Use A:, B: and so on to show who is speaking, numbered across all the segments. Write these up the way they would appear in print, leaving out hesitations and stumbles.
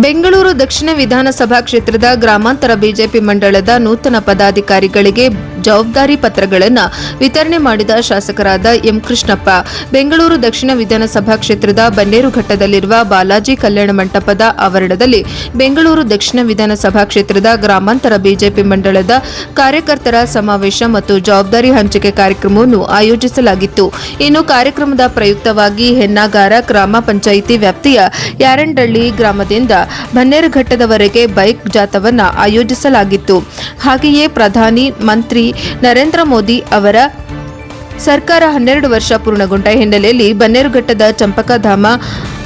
A: ಬೆಂಗಳೂರು ದಕ್ಷಿಣ ವಿಧಾನಸಭಾ ಕ್ಷೇತ್ರದ ಗ್ರಾಮಾಂತರ ಬಿಜೆಪಿ ಮಂಡಳದ ನೂತನ ಪದಾಧಿಕಾರಿಗಳಿಗೆ ಜವಾಬ್ದಾರಿ ಪತ್ರಗಳನ್ನು ವಿತರಣೆ ಮಾಡಿದ ಶಾಸಕರಾದ ಎಂ ಕೃಷ್ಣಪ್ಪ. ಬೆಂಗಳೂರು ದಕ್ಷಿಣ ವಿಧಾನಸಭಾ ಕ್ಷೇತ್ರದ ಬನ್ನೇರುಘಟ್ಟದಲ್ಲಿರುವ ಬಾಲಾಜಿ ಕಲ್ಯಾಣ ಮಂಟಪದ ಆವರಣದಲ್ಲಿ ಬೆಂಗಳೂರು ದಕ್ಷಿಣ ವಿಧಾನಸಭಾ ಕ್ಷೇತ್ರದ ಗ್ರಾಮಾಂತರ ಬಿಜೆಪಿ ಮಂಡಳದ ಕಾರ್ಯಕರ್ತರ ಸಮಾವೇಶ ಮತ್ತು ಜವಾಬ್ದಾರಿ ಹಂಚಿಕೆ ಕಾರ್ಯಕ್ರಮವನ್ನು ಆಯೋಜಿಸಲಾಗಿತ್ತು. ಇನ್ನು ಕಾರ್ಯಕ್ರಮದ ಪ್ರಯುಕ್ತವಾಗಿ ಹೆನ್ನಾಗಾರ ಗ್ರಾಮ ಪಂಚಾಯಿತಿ ವ್ಯಾಪ್ತಿಯ ಯಾರಂಡಳ್ಳಿ ಗ್ರಾಮದಿಂದ ಬನ್ನೇರುಘಟ್ಟದವರೆಗೆ ಬೈಕ್ ಜಾಥಾವನ್ನು ಆಯೋಜಿಸಲಾಗಿತ್ತು. ಹಾಗೆಯೇ ಪ್ರಧಾನಿ ಮಂತ್ರಿ ನರೇಂದ್ರ ಮೋದಿ ಅವರ ಸರ್ಕಾರ 12 ವರ್ಷ ಪೂರ್ಣಗೊಂಡ ಹಿನ್ನೆಲೆಯಲ್ಲಿ ಬನ್ನೇರುಘಟ್ಟದ ಚಂಪಕಧಾಮ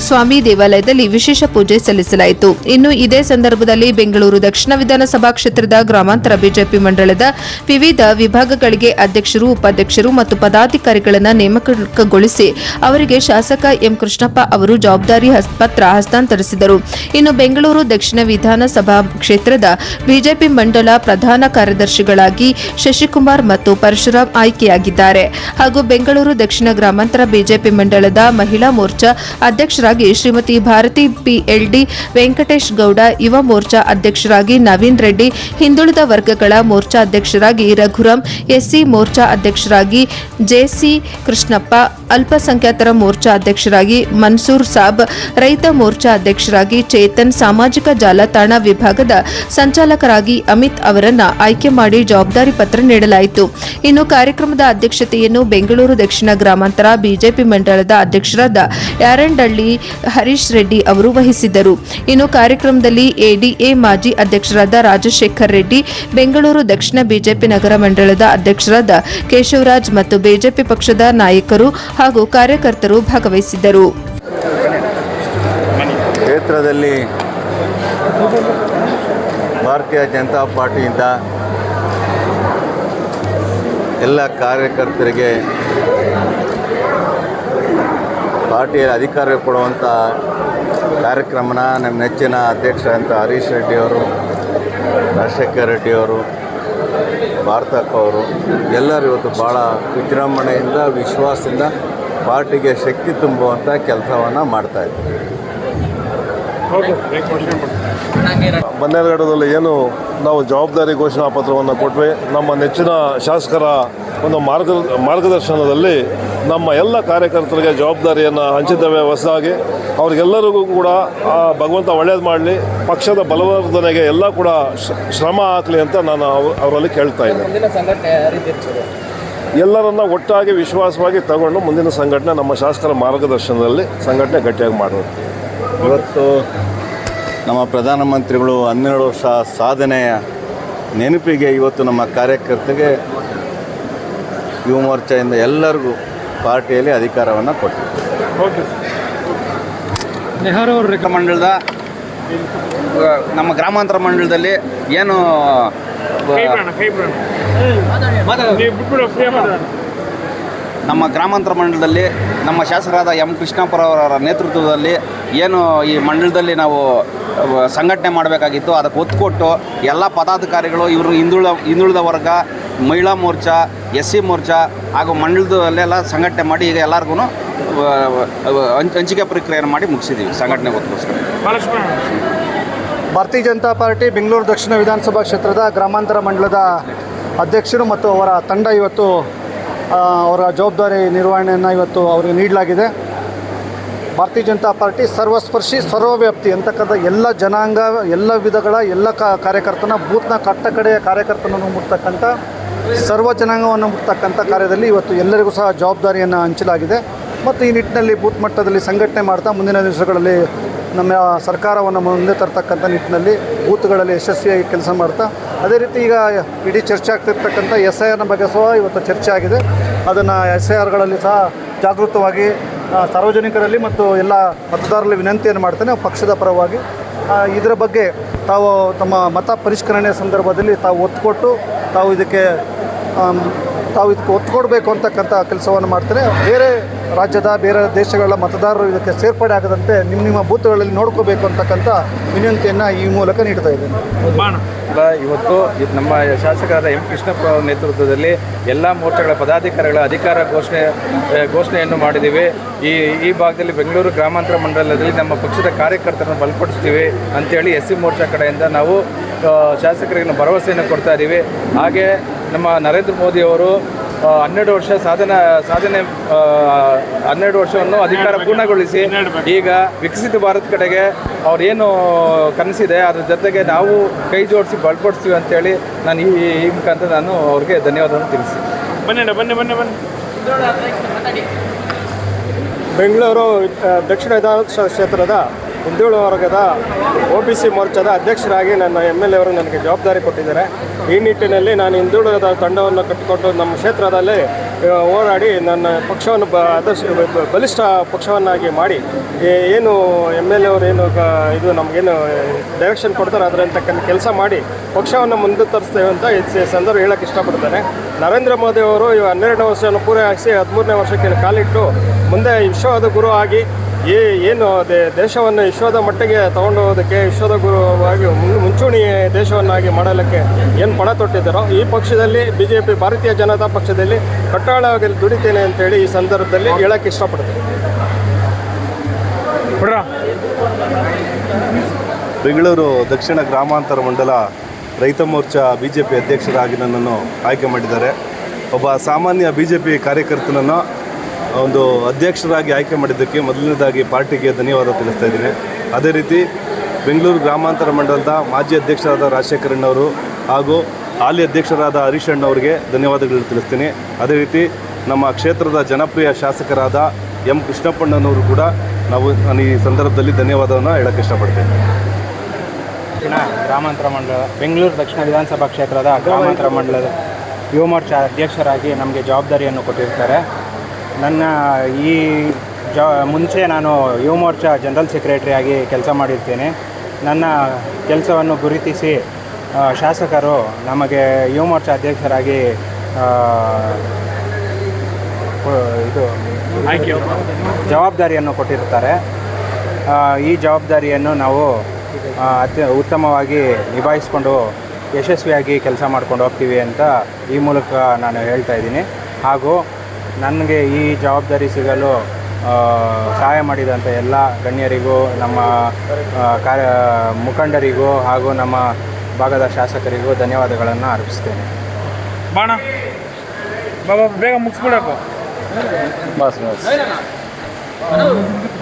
A: ಸ್ವಾಮಿ ದೇವಾಲಯದಲ್ಲಿ ವಿಶೇಷ ಪೂಜೆ ಸಲ್ಲಿಸಲಾಯಿತು. ಇನ್ನು ಇದೇ ಸಂದರ್ಭದಲ್ಲಿ ಬೆಂಗಳೂರು ದಕ್ಷಿಣ ವಿಧಾನಸಭಾ ಕ್ಷೇತ್ರದ ಗ್ರಾಮಾಂತರ ಬಿಜೆಪಿ ಮಂಡಳದ ವಿವಿಧ ವಿಭಾಗಗಳಿಗೆ ಅಧ್ಯಕ್ಷರು, ಉಪಾಧ್ಯಕ್ಷರು ಮತ್ತು ಪದಾಧಿಕಾರಿಗಳನ್ನು ನೇಮಕಗೊಳಿಸಿ ಅವರಿಗೆ ಶಾಸಕ ಎಂ ಕೃಷ್ಣಪ್ಪ ಅವರು ಜವಾಬ್ದಾರಿ ಪತ್ರ ಹಸ್ತಾಂತರಿಸಿದರು. ಇನ್ನು ಬೆಂಗಳೂರು ದಕ್ಷಿಣ ವಿಧಾನಸಭಾ ಕ್ಷೇತ್ರದ ಬಿಜೆಪಿ ಮಂಡಳ ಪ್ರಧಾನ ಕಾರ್ಯದರ್ಶಿಗಳಾಗಿ ಶಶಿಕುಮಾರ್ ಮತ್ತು ಪರಶುರಾಮ್ ಆಯ್ಕೆಯಾಗಿದ್ದಾರೆ. ಹಾಗೂ ಬೆಂಗಳೂರು ದಕ್ಷಿಣ ಗ್ರಾಮಾಂತರ ಬಿಜೆಪಿ ಮಂಡಳದ ಮಹಿಳಾ ಮೋರ್ಚಾ ಅಧ್ಯಕ್ಷರಾಗಿ ಶ್ರೀಮತಿ ಭಾರತಿ ಪಿಎಲ್ಡಿ, ವೆಂಕಟೇಶ್ ಗೌಡ ಯುವ ಮೋರ್ಚಾ ಅಧ್ಯಕ್ಷರಾಗಿ ನವೀನ್ ರೆಡ್ಡಿ, ಹಿಂದುಳಿದ ವರ್ಗಗಳ ಮೋರ್ಚಾ ಅಧ್ಯಕ್ಷರಾಗಿ ರಘುರಾಮ್, ಎಸ್ಸಿ ಮೋರ್ಚಾ ಅಧ್ಯಕ್ಷರಾಗಿ ಜೆಸಿ ಕೃಷ್ಣಪ್ಪ, ಅಲ್ಪಸಂಖ್ಯಾತರ ಮೋರ್ಚಾ ಅಧ್ಯಕ್ಷರಾಗಿ ಮನ್ಸೂರ್ ಸಾಬ್, ರೈತ ಮೋರ್ಚಾ ಅಧ್ಯಕ್ಷರಾಗಿ ಚೇತನ್, ಸಾಮಾಜಿಕ ಜಾಲತಾಣ ವಿಭಾಗದ ಸಂಚಾಲಕರಾಗಿ ಅಮಿತ್ ಅವರನ್ನ ಆಯ್ಕೆ ಮಾಡಿ ಜವಾಬ್ದಾರಿ ಪತ್ರ ನೀಡಲಾಯಿತು. ಇನ್ನು ಕಾರ್ಯಕ್ರಮದ ಅಧ್ಯಕ್ಷತೆಯನ್ನು ಬೆಂಗಳೂರು ದಕ್ಷಿಣ ಗ್ರಾಮಾಂತರ ಬಿಜೆಪಿ ಮಂಡಳದ ಅಧ್ಯಕ್ಷರಾದ ಯಾರಂಡಳ್ಳಿ ಹರೀಶ್ ರೆಡ್ಡಿ ಅವರು ವಹಿಸಿದ್ದರು. ಇನ್ನು ಕಾರ್ಯಕ್ರಮದಲ್ಲಿ ಎಡಿಎ ಮಾಜಿ ಅಧ್ಯಕ್ಷರಾದ ರಾಜಶೇಖರ್ ರೆಡ್ಡಿ, ಬೆಂಗಳೂರು ದಕ್ಷಿಣ ಬಿಜೆಪಿ ನಗರ ಮಂಡಳದ ಅಧ್ಯಕ್ಷರಾದ ಕೇಶವರಾಜ್ ಮತ್ತು ಬಿಜೆಪಿ ಪಕ್ಷದ ನಾಯಕರು ಹಾಗೂ ಕಾರ್ಯಕರ್ತರು ಭಾಗವಹಿಸಿದ್ದರು.
B: ಕ್ಷೇತ್ರದಲ್ಲಿ ಭಾರತೀಯ ಜನತಾ ಪಾರ್ಟಿಯಿಂದ ಎಲ್ಲ ಕಾರ್ಯಕರ್ತರಿಗೆ ಪಾರ್ಟಿಯಲ್ಲಿ ಅಧಿಕಾರ ಕೊಡುವಂಥ ಕಾರ್ಯಕ್ರಮನ ನಮ್ಮ ನೆಚ್ಚಿನ ಅಧ್ಯಕ್ಷರಂತ ಹರೀಶ್ ರೆಡ್ಡಿಯವರು, ರಾಜಶೇಖರ್ ರೆಡ್ಡಿಯವರು, ಭಾರತಕ್ಕ ಅವರು ಎಲ್ಲರೂ ಇವತ್ತು ಭಾಳ ವಿಜೃಂಭಣೆಯಿಂದ ವಿಶ್ವಾಸದಿಂದ ಪಾರ್ಟಿಗೆ ಶಕ್ತಿ ತುಂಬುವಂಥ ಕೆಲಸವನ್ನು ಮಾಡ್ತಾಯಿದ್ದಾರೆ.
C: ಬನ್ನೇರುಘಟ್ಟದಲ್ಲಿ ಏನು ನಾವು ಜವಾಬ್ದಾರಿ ಘೋಷಣಾ ಪತ್ರವನ್ನು ಕೊಟ್ವಿ, ನಮ್ಮ ನೆಚ್ಚಿನ ಶಾಸಕರ ಒಂದು ಮಾರ್ಗದರ್ಶನದಲ್ಲಿ ನಮ್ಮ ಎಲ್ಲ ಕಾರ್ಯಕರ್ತರಿಗೆ ಜವಾಬ್ದಾರಿಯನ್ನು ಹಂಚಿದ್ದೇವೆ. ಹೊಸದಾಗಿ ಅವ್ರಿಗೆಲ್ಲರಿಗೂ ಕೂಡ ಭಗವಂತ ಒಳ್ಳೇದು ಮಾಡಲಿ, ಪಕ್ಷದ ಬಲವರ್ಧನೆಗೆ ಎಲ್ಲ ಕೂಡ ಶ್ರಮ ಹಾಕಲಿ ಅಂತ ನಾನು ಅವರಲ್ಲಿ ಕೇಳ್ತಾ ಇದ್ದೇನೆ. ಎಲ್ಲರನ್ನ ಒಟ್ಟಾಗಿ ವಿಶ್ವಾಸವಾಗಿ ತಗೊಂಡು ಮುಂದಿನ ಸಂಘಟನೆ ನಮ್ಮ ಶಾಸಕರ ಮಾರ್ಗದರ್ಶನದಲ್ಲಿ ಸಂಘಟನೆ ಗಟ್ಟಿಯಾಗಿ ಮಾಡೋದು.
B: ಇವತ್ತು ನಮ್ಮ ಪ್ರಧಾನಮಂತ್ರಿಗಳು 12 ವರ್ಷ ಸಾಧನೆಯ ನೆನಪಿಗೆ ಇವತ್ತು ನಮ್ಮ ಕಾರ್ಯಕರ್ತರಿಗೆ ಯುವ ಮೋರ್ಚಾದಿಂದ ಎಲ್ಲರಿಗೂ ಪಾರ್ಟಿಯಲ್ಲಿ ಅಧಿಕಾರವನ್ನು ಕೊಟ್ಟಿದ್ದಾರೆ.
D: ನೆಹರು ಅವರ ಮಂಡಳದ ನಮ್ಮ ಗ್ರಾಮಾಂತರ ಮಂಡಳದಲ್ಲಿ ಏನು ನಮ್ಮ ಗ್ರಾಮಾಂತರ ಮಂಡಳದಲ್ಲಿ ನಮ್ಮ ಶಾಸಕರಾದ ಎಂ ಕೃಷ್ಣಪ್ಪರವರ ನೇತೃತ್ವದಲ್ಲಿ ಏನು ಈ ಮಂಡಳದಲ್ಲಿ ನಾವು ಸಂಘಟನೆ ಮಾಡಬೇಕಾಗಿತ್ತು, ಅದಕ್ಕೆ ಒತ್ತು ಕೊಟ್ಟು ಎಲ್ಲ ಪದಾಧಿಕಾರಿಗಳು ಇವರು ಹಿಂದುಳಿದ ವರ್ಗ, ಮಹಿಳಾ ಮೋರ್ಚಾ, ಎಸ್ಸಿ ಮೋರ್ಚಾ ಹಾಗೂ ಮಂಡಳದಲ್ಲೆಲ್ಲ ಸಂಘಟನೆ ಮಾಡಿ ಈಗ ಎಲ್ಲರಿಗೂ ಹಂಚಿಕೆ ಪ್ರಕ್ರಿಯೆಯನ್ನು ಮಾಡಿ ಮುಗಿಸಿದ್ದೀವಿ ಸಂಘಟನೆ ಗೊತ್ತುಗೋಸ್ಕರ.
E: ಭಾರತೀಯ ಜನತಾ ಪಾರ್ಟಿ ಬೆಂಗಳೂರು ದಕ್ಷಿಣ ವಿಧಾನಸಭಾ ಕ್ಷೇತ್ರದ ಗ್ರಾಮಾಂತರ ಮಂಡಲದ ಅಧ್ಯಕ್ಷರು ಮತ್ತು ಅವರ ತಂಡ ಇವತ್ತು ಅವರ ಜವಾಬ್ದಾರಿ ನಿರ್ವಹಣೆಯನ್ನು ಇವತ್ತು ಅವರಿಗೆ ನೀಡಲಾಗಿದೆ. ಭಾರತೀಯ ಜನತಾ ಪಾರ್ಟಿ ಸರ್ವಸ್ಪರ್ಶಿ ಸರ್ವವ್ಯಾಪ್ತಿ ಅಂತಕ್ಕಂಥ ಎಲ್ಲ ಜನಾಂಗ, ಎಲ್ಲ ವಿಧಗಳ ಎಲ್ಲ ಕಾರ್ಯಕರ್ತನ ಬೂತ್ನ ಕಡೆಯ ಕಾರ್ಯಕರ್ತನನ್ನು ಮುಟ್ತಕ್ಕಂಥ ಸರ್ವ ಜನಾಂಗವನ್ನು ಮುಟ್ತಕ್ಕಂಥ ಕಾರ್ಯದಲ್ಲಿ ಇವತ್ತು ಎಲ್ಲರಿಗೂ ಸಹ ಜವಾಬ್ದಾರಿಯನ್ನು ಹಂಚಲಾಗಿದೆ. ಮತ್ತು ಈ ನಿಟ್ಟಿನಲ್ಲಿ ಬೂತ್ ಮಟ್ಟದಲ್ಲಿ ಸಂಘಟನೆ ಮಾಡ್ತಾ ಮುಂದಿನ ದಿವಸಗಳಲ್ಲಿ ನಮ್ಮ ಸರ್ಕಾರವನ್ನು ಮುಂದೆ ತರ್ತಕ್ಕಂಥ ನಿಟ್ಟಿನಲ್ಲಿ ಬೂತ್ಗಳಲ್ಲಿ ಯಶಸ್ವಿಯಾಗಿ ಕೆಲಸ ಮಾಡ್ತಾ, ಅದೇ ರೀತಿ ಈಗ ಇಡೀ ಚರ್ಚೆ ಆಗ್ತಿರ್ತಕ್ಕಂಥ SIRನ ಬಗ್ಗೆ ಸಹ ಇವತ್ತು ಚರ್ಚೆ ಆಗಿದೆ. ಅದನ್ನು SIRಗಳಲ್ಲಿ ಸಹ ಜಾಗೃತವಾಗಿ ಸಾರ್ವಜನಿಕರಲ್ಲಿ ಮತ್ತು ಎಲ್ಲ ಮತದಾರರಲ್ಲಿ ವಿನಂತಿಯನ್ನು ಮಾಡ್ತೇನೆ. ಪಕ್ಷದ ಪರವಾಗಿ ಇದರ ಬಗ್ಗೆ ತಾವು ತಮ್ಮ ಮತ ಪರಿಷ್ಕರಣೆಯ ಸಂದರ್ಭದಲ್ಲಿ ತಾವು ಒತ್ತು ಕೊಟ್ಟು ತಾವು ಇದಕ್ಕೆ ಒತ್ತು ಕೊಡಬೇಕು ಅಂತಕ್ಕಂಥ ಕೆಲಸವನ್ನು ಮಾಡ್ತೇನೆ. ಬೇರೆ ರಾಜ್ಯದ ಬೇರೆ ದೇಶಗಳ ಮತದಾರರು ಇದಕ್ಕೆ ಸೇರ್ಪಡೆ ಆಗದಂತೆ ನಿಮ್ಮ ಬೂತ್ಗಳಲ್ಲಿ ನೋಡ್ಕೋಬೇಕು ಅಂತಕ್ಕಂಥ ವಿನಂತಿಯನ್ನು ಈ ಮೂಲಕ ನೀಡ್ತಾ ಇದ್ದೇನೆ.
F: ಇವತ್ತು ನಮ್ಮ ಶಾಸಕರಾದ ಎಂ ಕೃಷ್ಣಪ್ಪ ಅವರ ನೇತೃತ್ವದಲ್ಲಿ ಎಲ್ಲ ಮೋರ್ಚಾಗಳ ಪದಾಧಿಕಾರಿಗಳ ಅಧಿಕಾರ ಘೋಷಣೆಯನ್ನು ಮಾಡಿದ್ದೀವಿ. ಈ ಭಾಗದಲ್ಲಿ ಬೆಂಗಳೂರು ಗ್ರಾಮಾಂತರ ಮಂಡಲದಲ್ಲಿ ನಮ್ಮ ಪಕ್ಷದ ಕಾರ್ಯಕರ್ತರನ್ನು ಬಲಪಡಿಸ್ತೀವಿ ಅಂತೇಳಿ SC ಮೋರ್ಚಾ ಕಡೆಯಿಂದ ನಾವು ಶಾಸಕರಿಗೆ ಭರವಸೆಯನ್ನು ಕೊಡ್ತಾ ಇದ್ದೀವಿ. ಹಾಗೆ ನಮ್ಮ ನರೇಂದ್ರ ಮೋದಿಯವರು 12 ವರ್ಷ ಸಾಧನೆ 12 ವರ್ಷವನ್ನು ಅಧಿಕಾರ ಪೂರ್ಣಗೊಳಿಸಿ ಈಗ ವಿಕಸಿತ ಭಾರತ ಕಡೆಗೆ ಅವ್ರೇನು ಕನಸಿದೆ ಅದ್ರ ಜೊತೆಗೆ ನಾವು ಕೈ ಜೋಡಿಸಿ ಬಲಪಡಿಸ್ತೀವಿ ಅಂತೇಳಿ ನಾನು ಈ ಮುಖಾಂತರ ನಾನು ಅವ್ರಿಗೆ ಧನ್ಯವಾದವನ್ನು ತಿಳಿಸಿ. ಬನ್ನಿ.
G: ಬೆಂಗಳೂರು ದಕ್ಷಿಣ ವಿಧಾನಸಭಾ ಕ್ಷೇತ್ರದ ಹಿಂದುಳಿದ ವರ್ಗದ OBC ಮೋರ್ಚಾದ ಅಧ್ಯಕ್ಷರಾಗಿ ನನ್ನ MLA ಅವರು ನನಗೆ ಜವಾಬ್ದಾರಿ ಕೊಟ್ಟಿದ್ದಾರೆ. ಈ ನಿಟ್ಟಿನಲ್ಲಿ ನಾನು ಹಿಂದುಳಿದ ತಂಡವನ್ನು ಕಟ್ಟಿಕೊಂಡು ನಮ್ಮ ಕ್ಷೇತ್ರದಲ್ಲಿ ಹೋರಾಡಿ ನನ್ನ ಪಕ್ಷವನ್ನು ಬಲಿಷ್ಠ ಪಕ್ಷವನ್ನಾಗಿ ಮಾಡಿ ಏನು MLA ಅವರು ಏನು ಇದು ನಮಗೇನು ಡೈರೆಕ್ಷನ್ ಕೊಡ್ತಾರೆ ಅದರಂತ ಕೆಲಸ ಮಾಡಿ ಪಕ್ಷವನ್ನು ಮುಂದೆ ತರಿಸ್ತೇವೆ ಅಂತ ಈ ಸಂದರ್ಭ ಹೇಳೋಕ್ಕೆ ಇಷ್ಟಪಡ್ತಾರೆ. ನರೇಂದ್ರ ಮೋದಿ ಅವರು 12 ವರ್ಷವನ್ನು ಪೂರೈಸಿ 13ನೇ ವರ್ಷಕ್ಕೆ ಕಾಲಿಟ್ಟು ಮುಂದೆ ವಿಶ್ವದ ಗುರು ಆಗಿ ಏನು ದೇಶವನ್ನು ವಿಶ್ವದ ಮಟ್ಟಿಗೆ ತಗೊಂಡು ಹೋಗೋದಕ್ಕೆ ವಿಶ್ವದ ಗುರುವಾಗಿ ಮುಂಚೂಣಿ ದೇಶವನ್ನಾಗಿ ಮಾಡಲಿಕ್ಕೆ ಏನು ಪಣ ತೊಟ್ಟಿದ್ದಾರೋ ಈ ಪಕ್ಷದಲ್ಲಿ BJP ಭಾರತೀಯ ಜನತಾ ಪಕ್ಷದಲ್ಲಿ ಕಟ್ಟಾಳವಾಗಿ ದುಡಿತೇನೆ ಅಂತೇಳಿ ಈ ಸಂದರ್ಭದಲ್ಲಿ ಹೇಳೋಕ್ಕೆ ಇಷ್ಟಪಡ್ತೇನೆ.
C: ಬೆಂಗಳೂರು ದಕ್ಷಿಣ ಗ್ರಾಮಾಂತರ ಮಂಡಲ ರೈತ ಮೋರ್ಚಾ BJP ಅಧ್ಯಕ್ಷರಾಗಿ ನನ್ನನ್ನು ಆಯ್ಕೆ ಮಾಡಿದ್ದಾರೆ. ಒಬ್ಬ ಸಾಮಾನ್ಯ BJP ಕಾರ್ಯಕರ್ತನನ್ನು ಒಂದು ಅಧ್ಯಕ್ಷರಾಗಿ ಆಯ್ಕೆ ಮಾಡಿದ್ದಕ್ಕೆ ಮೊದಲನೇದಾಗಿ ಪಾರ್ಟಿಗೆ ಧನ್ಯವಾದ ತಿಳಿಸ್ತಾ ಇದ್ದೀನಿ. ಅದೇ ರೀತಿ ಬೆಂಗಳೂರು ಗ್ರಾಮಾಂತರ ಮಂಡಲದ ಮಾಜಿ ಅಧ್ಯಕ್ಷರಾದ ರಾಜಶೇಖರಣ್ಣವರು ಹಾಗೂ ಹಾಲಿ ಅಧ್ಯಕ್ಷರಾದ ಹರೀಶ್ ಅಣ್ಣವರಿಗೆ ಧನ್ಯವಾದಗಳು ತಿಳಿಸ್ತೀನಿ. ಅದೇ ರೀತಿ ನಮ್ಮ ಕ್ಷೇತ್ರದ ಜನಪ್ರಿಯ ಶಾಸಕರಾದ ಎಂ ಕೃಷ್ಣಪ್ಪಣ್ಣನವರು ಕೂಡ ನಾನು ಈ ಸಂದರ್ಭದಲ್ಲಿ ಧನ್ಯವಾದವನ್ನು ಹೇಳೋಕ್ಕೆ ಇಷ್ಟಪಡ್ತೇನೆ.
F: ಗ್ರಾಮಾಂತರ ಮಂಡಲ ಬೆಂಗಳೂರು ದಕ್ಷಿಣ ವಿಧಾನಸಭಾ ಕ್ಷೇತ್ರದ ಗ್ರಾಮಾಂತರ ಮಂಡಲದ ಯುವ ಮೋರ್ಚಾ ಅಧ್ಯಕ್ಷರಾಗಿ ನಮಗೆ ಜವಾಬ್ದಾರಿಯನ್ನು ಕೊಟ್ಟಿರ್ತಾರೆ. ನನ್ನ ಮುಂಚೆ ನಾನು ಯುವ ಮೋರ್ಚಾ ಜನರಲ್ ಸೆಕ್ರೆಟರಿಯಾಗಿ ಕೆಲಸ ಮಾಡಿರ್ತೇನೆ. ನನ್ನ ಕೆಲಸವನ್ನು ಗುರುತಿಸಿ ಶಾಸಕರು ನಮಗೆ ಯುವ ಮೋರ್ಚಾ ಅಧ್ಯಕ್ಷರಾಗಿ ಜವಾಬ್ದಾರಿಯನ್ನು ಕೊಟ್ಟಿರ್ತಾರೆ. ಈ ಜವಾಬ್ದಾರಿಯನ್ನು ನಾವು ಉತ್ತಮವಾಗಿ ನಿಭಾಯಿಸಿಕೊಂಡು ಯಶಸ್ವಿಯಾಗಿ ಕೆಲಸ ಮಾಡ್ಕೊಂಡು ಹೋಗ್ತೀವಿ ಅಂತ ಈ ಮೂಲಕ ನಾನು ಹೇಳ್ತಾ ಇದ್ದೀನಿ. ಹಾಗೂ ನನಗೆ ಈ ಜವಾಬ್ದಾರಿ ಸಿಗಲು ಸಹಾಯ ಮಾಡಿದಂಥ ಎಲ್ಲ ಗಣ್ಯರಿಗೂ, ನಮ್ಮ ಮುಖಂಡರಿಗೂ ಹಾಗೂ ನಮ್ಮ ಭಾಗದ ಶಾಸಕರಿಗೂ ಧನ್ಯವಾದಗಳನ್ನು ಅರ್ಪಿಸ್ತೇನೆ.
H: ಬೇಗ ಮುಗಿಸ್ಬಿಡಬೇಕು.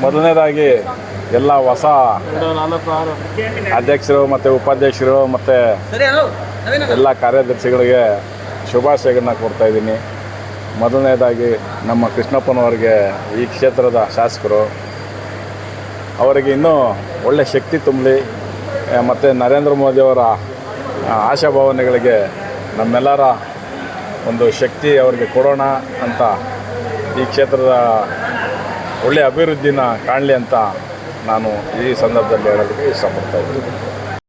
H: ಮೊದಲನೇದಾಗಿ ಎಲ್ಲ ಹೊಸ ಅಧ್ಯಕ್ಷರು ಮತ್ತು ಉಪಾಧ್ಯಕ್ಷರು ಮತ್ತು ಎಲ್ಲ ಕಾರ್ಯದರ್ಶಿಗಳಿಗೆ ಶುಭಾಶಯಗಳನ್ನ ಕೊಡ್ತಾ ಇದ್ದೀನಿ. ಮೊದಲನೇದಾಗಿ ನಮ್ಮ ಕೃಷ್ಣಪ್ಪನವರಿಗೆ ಈ ಕ್ಷೇತ್ರದ ಶಾಸಕರು ಅವರಿಗೆ ಇನ್ನೂ ಒಳ್ಳೆಯ ಶಕ್ತಿ ತುಂಬಲಿ ಮತ್ತು ನರೇಂದ್ರ ಮೋದಿಯವರ ಆಶಾಭಾವನೆಗಳಿಗೆ ನಮ್ಮೆಲ್ಲರ ಒಂದು ಶಕ್ತಿ ಅವರಿಗೆ ಕೊಡೋಣ ಅಂತ ಈ ಕ್ಷೇತ್ರದ ಒಳ್ಳೆಯ ಅಭಿವೃದ್ಧಿನ ಕಾಣಲಿ ಅಂತ ನಾನು ಈ ಸಂದರ್ಭದಲ್ಲಿ ಹೇಳೋದಕ್ಕೆ ಇಷ್ಟಪಡ್ತಾ ಇದ್ದೀನಿ.